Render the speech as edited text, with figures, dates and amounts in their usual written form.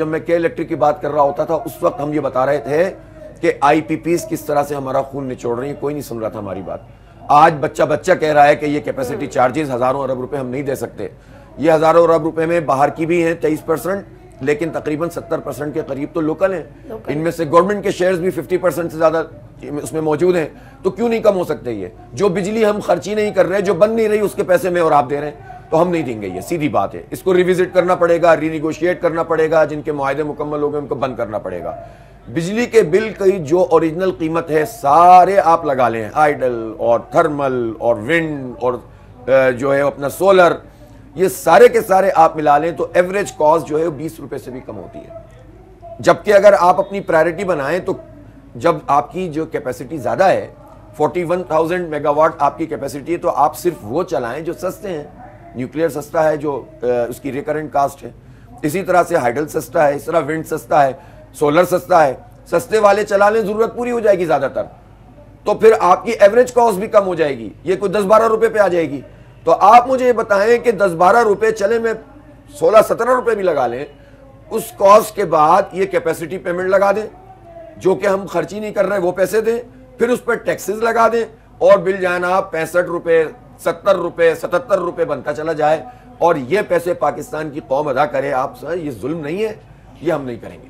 जब मैं के इलेक्ट्रिक की बात कर रहा होता था उस वक्त हम ये बता रहे थे कि आईपीपीस किस तरह से हमारा खून निचोड़ रही है, कोई नहीं सुन रहा था हमारी बात। आज बच्चा बच्चा कह रहा है कि ये कैपेसिटी चार्जेस हजारों अरब रुपए हम नहीं दे सकते। ये हजारों अरब रुपए में बाहर की भी हैं 23%, लेकिन तकरीबन 70% के करीब तो लोकल हैं। इनमें से गवर्नमेंट के शेयर्स भी 50% से ज्यादा उसमें मौजूद हैं। तो क्यों नहीं कम हो सकते? ये जो बिजली हम खर्ची नहीं कर रहे, जो बन नहीं रही, उसके पैसे में और आप दे रहे हैं, तो हम नहीं देंगे। ये सीधी बात है। इसको रिविजिट करना पड़ेगा, रीनिगोशिएट करना पड़ेगा, जिनके मुआहदे मुकम्मल हो गए उनको बंद करना पड़ेगा। बिजली के बिल की जो ओरिजिनल कीमत है सारे आप लगा लें, हाइडल और थर्मल और विंड और जो है अपना सोलर, ये सारे के सारे आप मिला लें तो एवरेज कॉस्ट जो है 20 रुपए से भी कम होती है। जबकि अगर आप अपनी प्रायोरिटी बनाएं तो जब आपकी जो कैपेसिटी ज्यादा है, 41,000 मेगावाट आपकी कैपेसिटी है, तो आप सिर्फ वो चलाएं जो सस्ते हैं। न्यूक्लियर सस्ता है, जो उसकी रिकरेंट कास्ट है। इसी तरह से हाइडल सस्ता है, इस तरह विंड सस्ता है, सोलर सस्ता है। सस्ते वाले चला लें, जरूरत पूरी हो जाएगी ज्यादातर, तो फिर आपकी एवरेज कॉस्ट भी कम हो जाएगी। ये कोई 10-12 रुपए पे आ जाएगी। तो आप मुझे ये बताएं कि 10-12 रुपए चले, में 16-17 रुपए भी लगा लें, उस कॉस्ट के बाद ये कैपेसिटी पेमेंट लगा दें, जो कि हम खर्ची नहीं कर रहे वो पैसे दें, फिर उस पर टैक्सेस लगा दें और बिल जाना 65 रुपए, 70 रुपए, 77 रुपए बनता चला जाए और ये पैसे पाकिस्तान की कौम अदा करे। आप सर, ये जुल्म नहीं है? ये हम नहीं करेंगे।